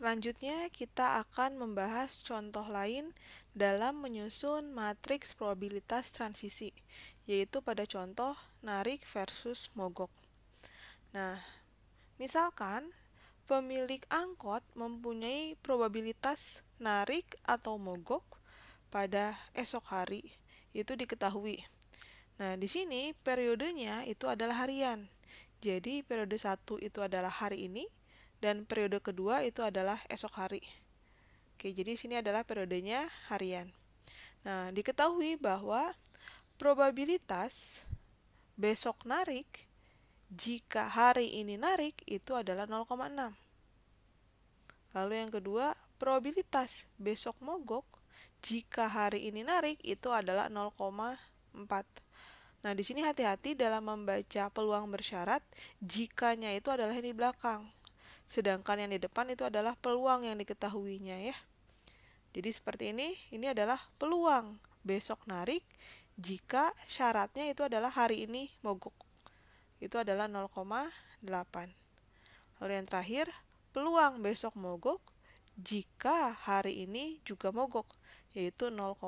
Selanjutnya, kita akan membahas contoh lain dalam menyusun matriks probabilitas transisi, yaitu pada contoh narik versus mogok. Nah, misalkan pemilik angkot mempunyai probabilitas narik atau mogok pada esok hari, itu diketahui. Nah, di sini periodenya itu adalah harian. Jadi, periode 1 itu adalah hari ini, dan periode kedua itu adalah esok hari. Oke, jadi sini adalah periodenya harian. Nah, diketahui bahwa probabilitas besok narik jika hari ini narik itu adalah 0,6. Lalu yang kedua, probabilitas besok mogok jika hari ini narik itu adalah 0,4. Nah, di sini hati-hati dalam membaca peluang bersyarat, jikanya itu adalah yang di belakang. Sedangkan yang di depan itu adalah peluang yang diketahuinya ya. Jadi seperti ini adalah peluang besok narik jika syaratnya itu adalah hari ini mogok. Itu adalah 0,8. Lalu yang terakhir, peluang besok mogok jika hari ini juga mogok, yaitu 0,2.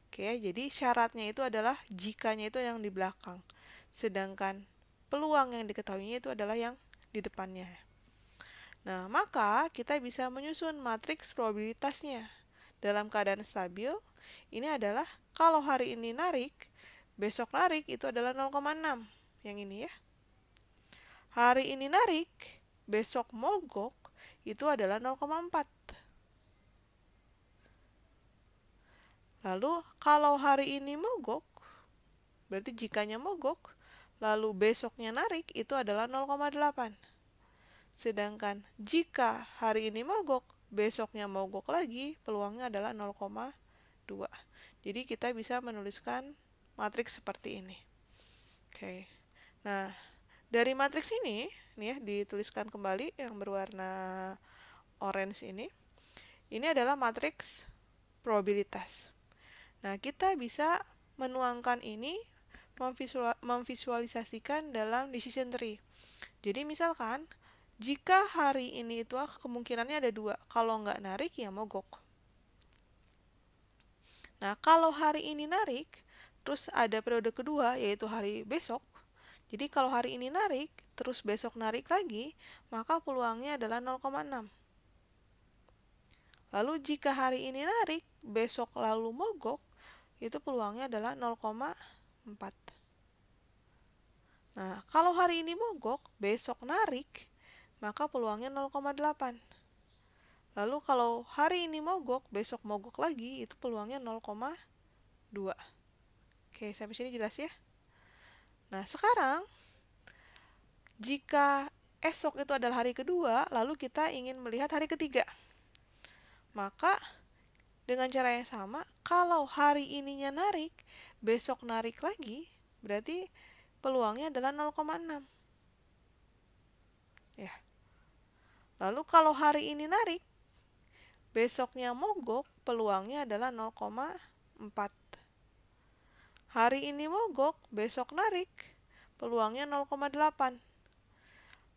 Oke, jadi syaratnya itu adalah jikanya itu yang di belakang. Sedangkan peluang yang diketahuinya itu adalah yang di depannya. Nah, maka kita bisa menyusun matriks probabilitasnya. Dalam keadaan stabil, ini adalah kalau hari ini narik, besok narik itu adalah 0,6. Yang ini ya. Hari ini narik, besok mogok itu adalah 0,4. Lalu kalau hari ini mogok, berarti jikanya mogok, lalu besoknya narik itu adalah 0,8. Sedangkan jika hari ini mogok, besoknya mogok lagi, peluangnya adalah 0,2. Jadi kita bisa menuliskan matriks seperti ini. Oke. Nah, dari matriks ini, nih ya, dituliskan kembali yang berwarna orange ini. Ini adalah matriks probabilitas. Nah, kita bisa menuangkan ini, memvisualisasikan dalam decision tree. Jadi misalkan, jika hari ini itu kemungkinannya ada 2. Kalau nggak narik, ya mogok. Nah, kalau hari ini narik, terus ada periode kedua, yaitu hari besok. Jadi kalau hari ini narik, terus besok narik lagi, maka peluangnya adalah 0,6. Lalu jika hari ini narik, besok lalu mogok, itu peluangnya adalah 0,4. Nah, kalau hari ini mogok, besok narik, maka peluangnya 0,8. Lalu kalau hari ini mogok, besok mogok lagi, itu peluangnya 0,2. Oke, sampai sini jelas ya? Nah, sekarang, jika esok itu adalah hari kedua, lalu kita ingin melihat hari ketiga. Maka, dengan cara yang sama, kalau hari ininya narik, besok narik lagi, berarti peluangnya adalah 0,6. Ya. Lalu kalau hari ini narik, besoknya mogok, peluangnya adalah 0,4. Hari ini mogok, besok narik, peluangnya 0,8.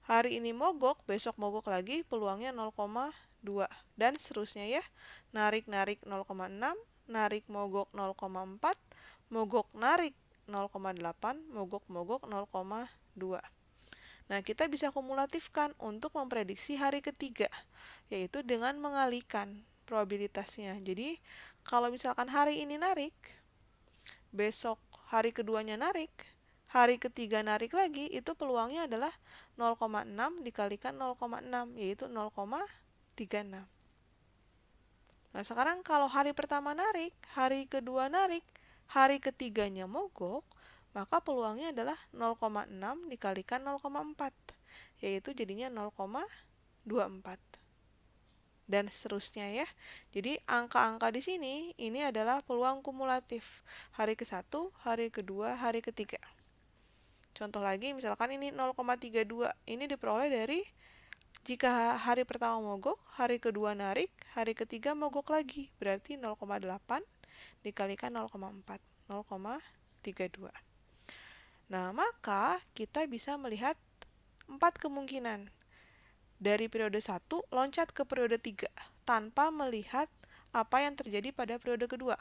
Hari ini mogok, besok mogok lagi, peluangnya 0,2. Dan seterusnya ya. Narik-narik 0,6, narik mogok 0,4, mogok narik 0,8, mogok-mogok 0,2. Nah, kita bisa kumulatifkan untuk memprediksi hari ketiga, yaitu dengan mengalihkan probabilitasnya. Jadi, kalau misalkan hari ini narik, besok hari keduanya narik, hari ketiga narik lagi, itu peluangnya adalah 0,6 dikalikan 0,6, yaitu 0,36. Nah, sekarang kalau hari pertama narik, hari kedua narik, hari ketiganya mogok, maka peluangnya adalah 0,6 dikalikan 0,4, yaitu jadinya 0,24. Dan seterusnya ya. Jadi angka-angka di sini, ini adalah peluang kumulatif. Hari ke-1, hari kedua, hari ketiga. Contoh lagi, misalkan ini 0,32. Ini diperoleh dari jika hari pertama mogok, hari kedua narik, hari ketiga mogok lagi. Berarti 0,8 dikalikan 0,4. 0,32. Nah, maka kita bisa melihat 4 kemungkinan. dari periode 1 loncat ke periode 3 tanpa melihat apa yang terjadi pada periode kedua.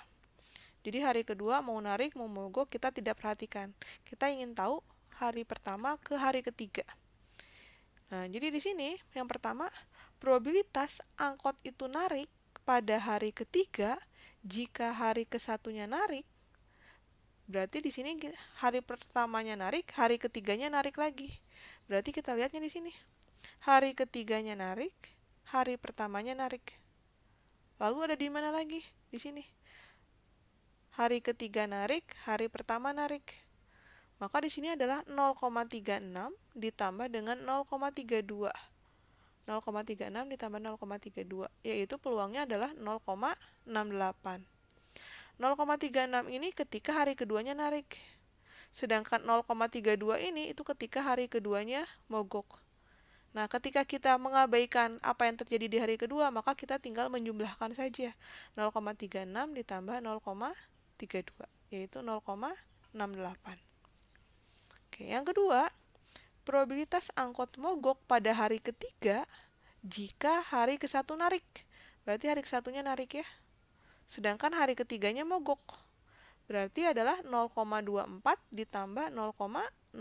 Jadi hari kedua mau narik, mau mogok, kita tidak perhatikan. Kita ingin tahu hari pertama ke hari ketiga. Nah, jadi di sini yang pertama, probabilitas angkot itu narik pada hari ketiga jika hari ke-1-nya narik. Berarti di sini hari pertamanya narik, hari ketiganya narik lagi. Berarti kita lihatnya di sini. Hari ketiganya narik, hari pertamanya narik. Lalu ada di mana lagi? Di sini. Hari ketiga narik, hari pertama narik. Maka di sini adalah 0,36 ditambah dengan 0,32. 0,36 ditambah 0,32, yaitu peluangnya adalah 0,68. 0,36 ini ketika hari keduanya narik. Sedangkan 0,32 ini itu ketika hari keduanya mogok. Nah, ketika kita mengabaikan apa yang terjadi di hari kedua, maka kita tinggal menjumlahkan saja. 0,36 ditambah 0,32, yaitu 0,68. Oke, yang kedua, probabilitas angkot mogok pada hari ketiga jika hari ke-1 narik. Berarti hari ke-1-nya narik ya. Sedangkan hari ketiganya mogok. Berarti adalah 0,24 ditambah 0,08.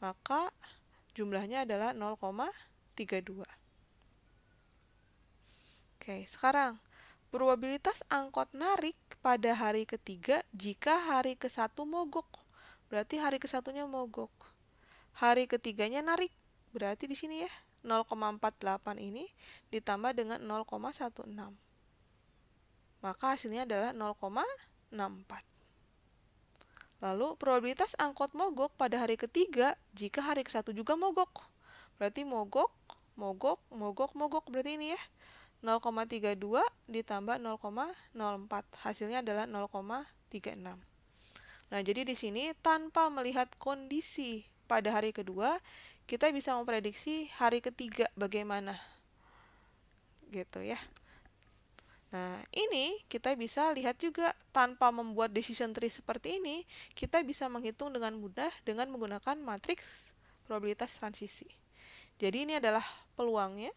Maka jumlahnya adalah 0,32. Oke, sekarang probabilitas angkot narik pada hari ketiga jika hari ke-1 mogok. Berarti hari ke-1-nya mogok. Hari ketiganya narik. Berarti di sini ya, 0,48 ini ditambah dengan 0,16. Maka hasilnya adalah 0,64. Lalu probabilitas angkot mogok pada hari ketiga jika hari ke-1 juga mogok. Berarti mogok, mogok, mogok, mogok. Berarti ini ya, 0,32 ditambah 0,04. Hasilnya adalah 0,36. Nah, jadi di sini tanpa melihat kondisi pada hari kedua, kita bisa memprediksi hari ketiga bagaimana. Gitu ya. Nah, ini kita bisa lihat juga tanpa membuat decision tree seperti ini, kita bisa menghitung dengan mudah dengan menggunakan matriks probabilitas transisi. Jadi ini adalah peluangnya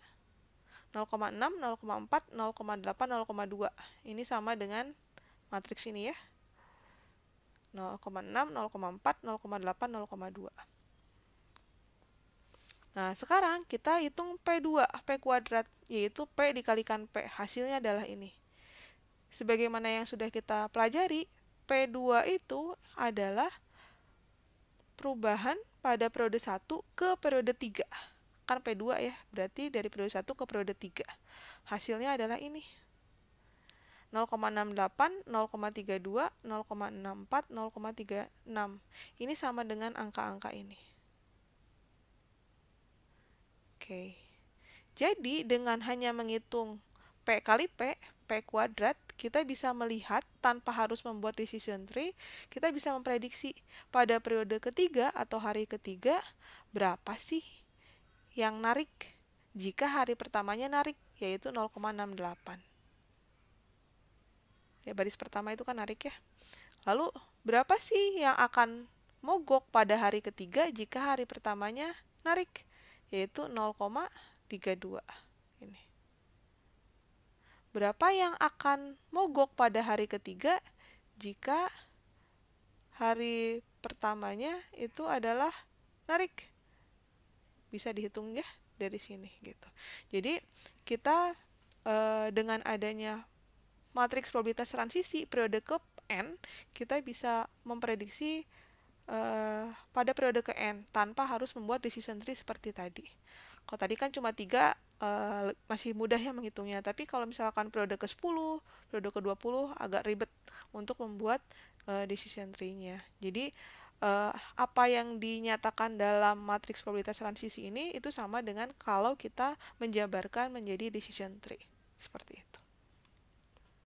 0,6, 0,4, 0,8, 0,2. Ini sama dengan matriks ini ya. 0,6, 0,4, 0,8, 0,2. Nah, sekarang kita hitung P2, P kuadrat, yaitu P dikalikan P. Hasilnya adalah ini. Sebagaimana yang sudah kita pelajari, P2 itu adalah perubahan pada periode 1 ke periode 3. Kan P2 ya, berarti dari periode 1 ke periode 3. Hasilnya adalah ini. 0,68, 0,32, 0,64, 0,36. Ini sama dengan angka-angka ini. Oke. Jadi dengan hanya menghitung P kali P, P kuadrat, kita bisa melihat tanpa harus membuat decision tree, kita bisa memprediksi pada periode ketiga atau hari ketiga berapa sih yang narik jika hari pertamanya narik, yaitu 0,68. Ya, baris pertama itu kan narik ya. Lalu berapa sih yang akan mogok pada hari ketiga jika hari pertamanya narik, yaitu 0,32. Ini. Berapa yang akan mogok pada hari ketiga jika hari pertamanya itu adalah narik? Bisa dihitung ya dari sini gitu. Jadi kita dengan adanya matriks probabilitas transisi periode ke N, kita bisa memprediksi pada periode ke N tanpa harus membuat decision tree seperti tadi. Kalau tadi kan cuma 3, masih mudah ya menghitungnya. Tapi kalau misalkan periode ke-10, periode ke-20 agak ribet untuk membuat decision tree-nya. Jadi apa yang dinyatakan dalam matriks probabilitas transisi ini itu sama dengan kalau kita menjabarkan menjadi decision tree. Seperti itu.